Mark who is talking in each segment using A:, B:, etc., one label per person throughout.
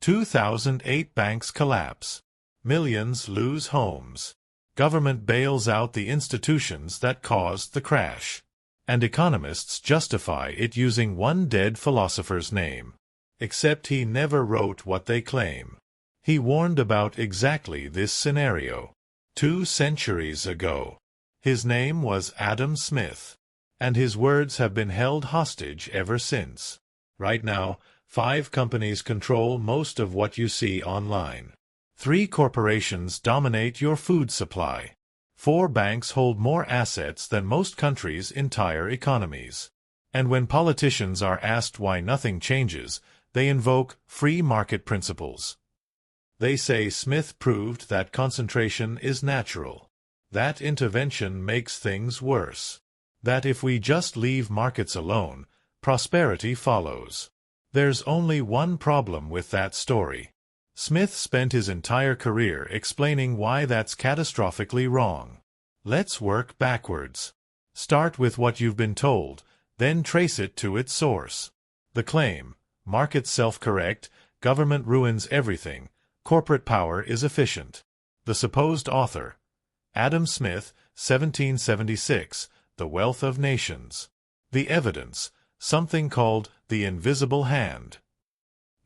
A: 2008 banks collapse. Millions lose homes. Government bails out the institutions that caused the crash. And economists justify it using one dead philosopher's name. Except he never wrote what they claim. He warned about exactly this scenario 2 centuries ago. His name was Adam Smith. And his words have been held hostage ever since. Right now, 5 companies control most of what you see online. 3 corporations dominate your food supply. 4 banks hold more assets than most countries' entire economies. And when politicians are asked why nothing changes, they invoke free market principles. They say Smith proved that concentration is natural. That intervention makes things worse. That if we just leave markets alone, prosperity follows. There's only one problem with that story. Smith spent his entire career explaining why that's catastrophically wrong. Let's work backwards. Start with what you've been told, then trace it to its source. The claim, markets self-correct, government ruins everything, corporate power is efficient. The supposed author, Adam Smith, 1776, The Wealth of Nations. The evidence, something called the invisible hand.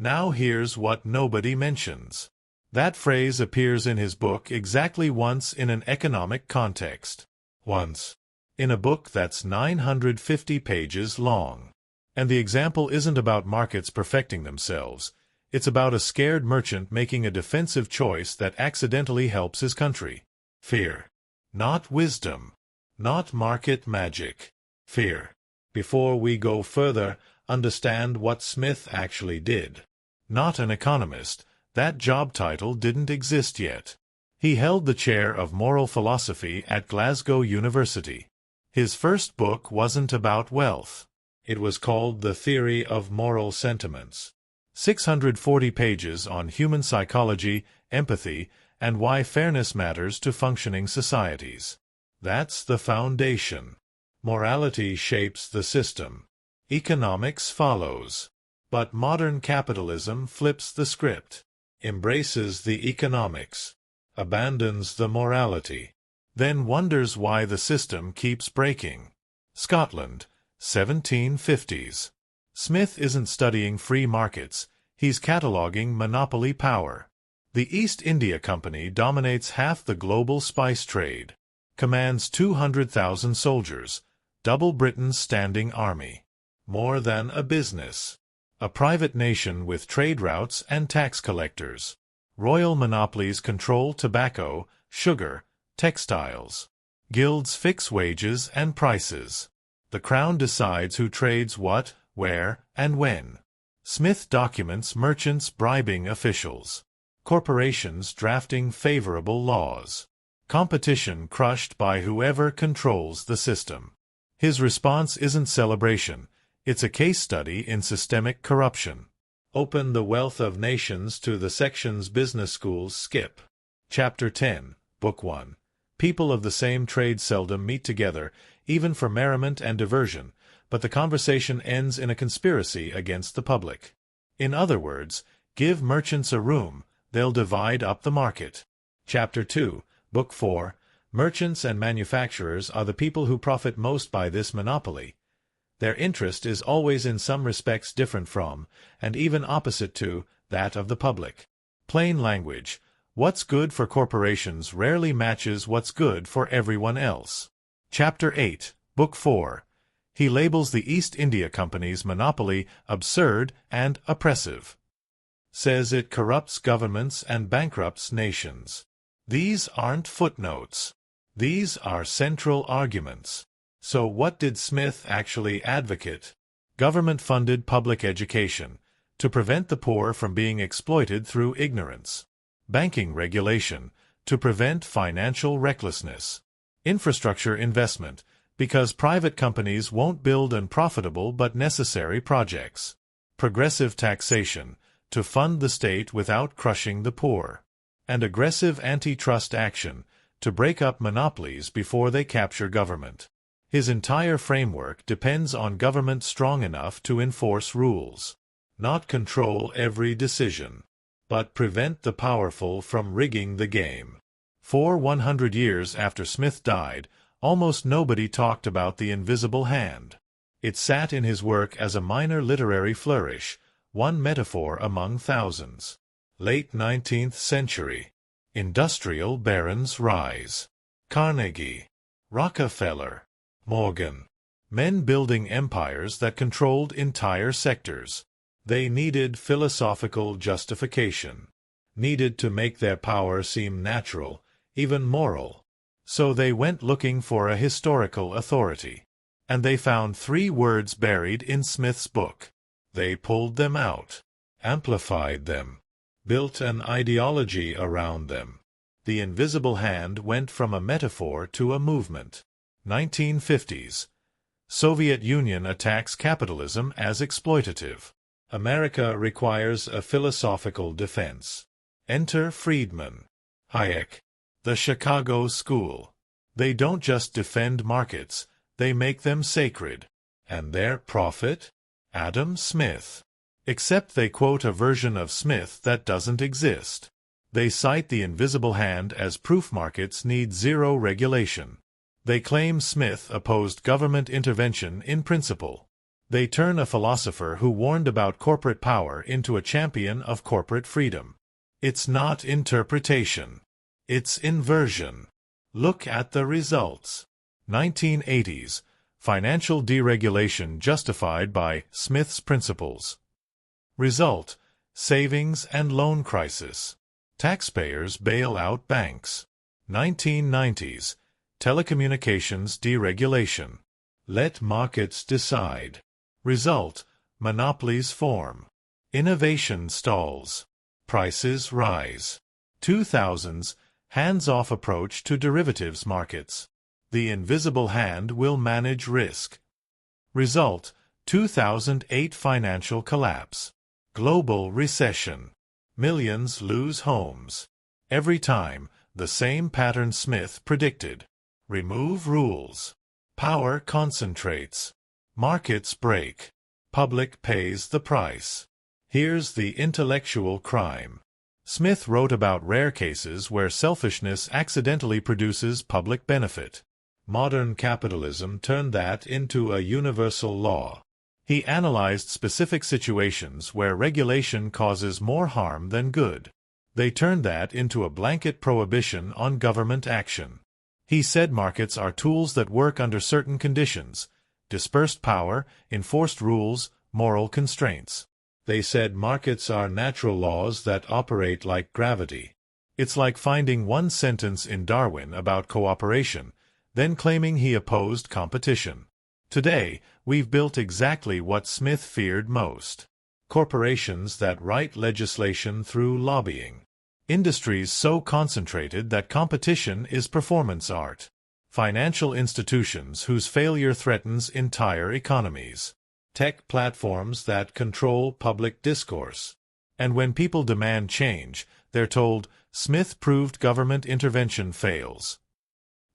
A: Now here's what nobody mentions. That phrase appears in his book exactly once in an economic context. Once. In a book that's 950 pages long. And the example isn't about markets perfecting themselves. It's about a scared merchant making a defensive choice that accidentally helps his country. Fear. Not wisdom. Not market magic. Fear. Before we go further, understand what Smith actually did. Not an economist, that job title didn't exist yet. He held the chair of moral philosophy at Glasgow University. His first book wasn't about wealth. It was called The Theory of Moral Sentiments. 640 pages on human psychology, empathy, and why fairness matters to functioning societies. That's the foundation. Morality shapes the system. Economics follows. But modern capitalism flips the script, embraces the economics, abandons the morality, then wonders why the system keeps breaking. Scotland, 1750s. Smith isn't studying free markets, he's cataloging monopoly power. The East India Company dominates half the global spice trade, commands 200,000 soldiers, double Britain's standing army. More than a business. A private nation with trade routes and tax collectors. Royal monopolies control tobacco, sugar, textiles. Guilds fix wages and prices. The Crown decides who trades what, where, and when. Smith documents merchants bribing officials. Corporations drafting favorable laws. Competition crushed by whoever controls the system. His response isn't celebration. It's a case study in systemic corruption. Open The Wealth of Nations to the sections business schools skip. Chapter 10, Book 1. People of the same trade seldom meet together, even for merriment and diversion, but the conversation ends in a conspiracy against the public. In other words, give merchants a room, they'll divide up the market. Chapter 2, Book 4. Merchants and manufacturers are the people who profit most by this monopoly. Their interest is always in some respects different from, and even opposite to, that of the public. Plain language, what's good for corporations rarely matches what's good for everyone else. Chapter 8, Book 4. He labels the East India Company's monopoly absurd and oppressive. Says it corrupts governments and bankrupts nations. These aren't footnotes. These are central arguments. So what did Smith actually advocate? Government-funded public education, to prevent the poor from being exploited through ignorance. Banking regulation, to prevent financial recklessness. Infrastructure investment, because private companies won't build unprofitable but necessary projects. Progressive taxation, to fund the state without crushing the poor. And aggressive antitrust action, to break up monopolies before they capture government. His entire framework depends on government strong enough to enforce rules, not control every decision. but prevent the powerful from rigging the game. For 100 years after Smith died, almost nobody talked about the invisible hand. It sat in his work as a minor literary flourish, one metaphor among thousands. Late 19th century. Industrial barons rise. Carnegie, Rockefeller, Morgan. Men building empires that controlled entire sectors. They needed philosophical justification. Needed to make their power seem natural, even moral. So they went looking for a historical authority. And they found 3 words buried in Smith's book. They pulled them out, amplified them, built an ideology around them. The invisible hand went from a metaphor to a movement. 1950s. Soviet Union attacks capitalism as exploitative. America requires a philosophical defense. Enter Friedman. Hayek. The Chicago School. They don't just defend markets, they make them sacred. And their prophet? Adam Smith. Except they quote a version of Smith that doesn't exist. They cite the invisible hand as proof markets need zero regulation. They claim Smith opposed government intervention in principle. They turn a philosopher who warned about corporate power into a champion of corporate freedom. It's not interpretation. It's inversion. Look at the results. 1980s. Financial deregulation justified by Smith's principles. Result: savings and loan crisis. Taxpayers bail out banks. 1990s. Telecommunications deregulation. Let markets decide. Result: monopolies form. Innovation stalls. Prices rise. 2000s. Hands-off approach to derivatives markets. The invisible hand will manage risk. Result: 2008 financial collapse. Global recession. Millions lose homes. Every time, the same pattern Smith predicted. Remove rules. Power concentrates. Markets break. Public pays the price. Here's the intellectual crime. Smith wrote about rare cases where selfishness accidentally produces public benefit. Modern capitalism turned that into a universal law. He analyzed specific situations where regulation causes more harm than good. They turned that into a blanket prohibition on government action. He said markets are tools that work under certain conditions: dispersed power, enforced rules, moral constraints. They said markets are natural laws that operate like gravity. It's like finding one sentence in Darwin about cooperation, then claiming he opposed competition. Today, we've built exactly what Smith feared most. Corporations that write legislation through lobbying. Industries so concentrated that competition is performance art. Financial institutions whose failure threatens entire economies. Tech platforms that control public discourse. And when people demand change, they're told, Smith proved government intervention fails.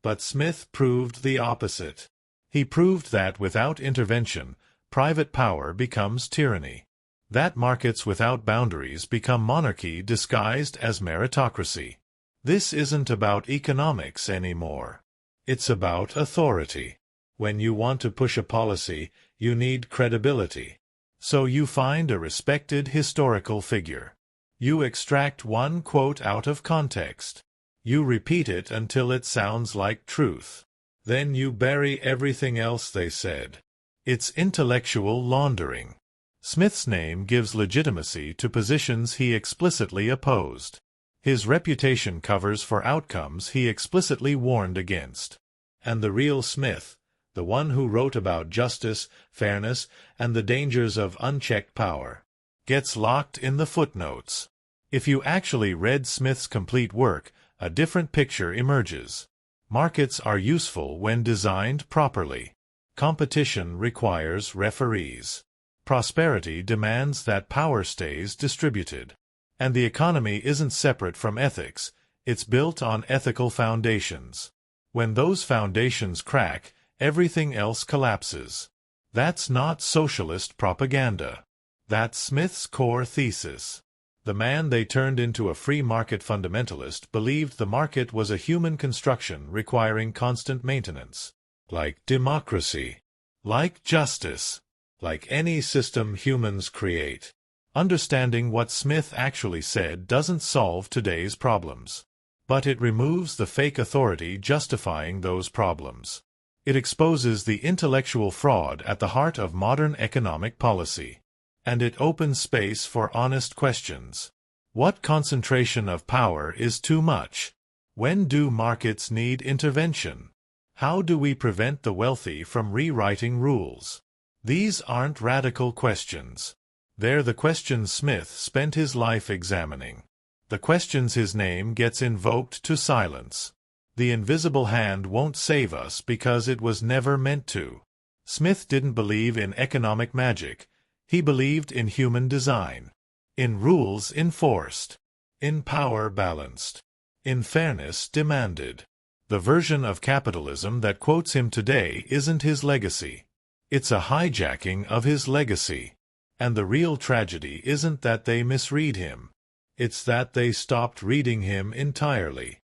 A: But Smith proved the opposite. He proved that without intervention, private power becomes tyranny. That markets without boundaries become monarchy disguised as meritocracy. This isn't about economics anymore. It's about authority. When you want to push a policy, you need credibility. So you find a respected historical figure. You extract one quote out of context. You repeat it until it sounds like truth. Then you bury everything else they said. It's intellectual laundering. Smith's name gives legitimacy to positions he explicitly opposed. His reputation covers for outcomes he explicitly warned against. And the real Smith, the one who wrote about justice, fairness, and the dangers of unchecked power, gets locked in the footnotes. If you actually read Smith's complete work, a different picture emerges. Markets are useful when designed properly. Competition requires referees. Prosperity demands that power stays distributed. And the economy isn't separate from ethics, it's built on ethical foundations. When those foundations crack, everything else collapses. That's not socialist propaganda. That's Smith's core thesis. The man they turned into a free market fundamentalist believed the market was a human construction requiring constant maintenance. Like democracy. Like justice. Like any system humans create. Understanding what Smith actually said doesn't solve today's problems. But it removes the fake authority justifying those problems. It exposes the intellectual fraud at the heart of modern economic policy. And it opens space for honest questions. What concentration of power is too much? When do markets need intervention? How do we prevent the wealthy from rewriting rules? These aren't radical questions. They're the questions Smith spent his life examining. The questions his name gets invoked to silence. The invisible hand won't save us because it was never meant to. Smith didn't believe in economic magic. He believed in human design. In rules enforced. In power balanced. In fairness demanded. The version of capitalism that quotes him today isn't his legacy. It's a hijacking of his legacy. And the real tragedy isn't that they misread him. It's that they stopped reading him entirely.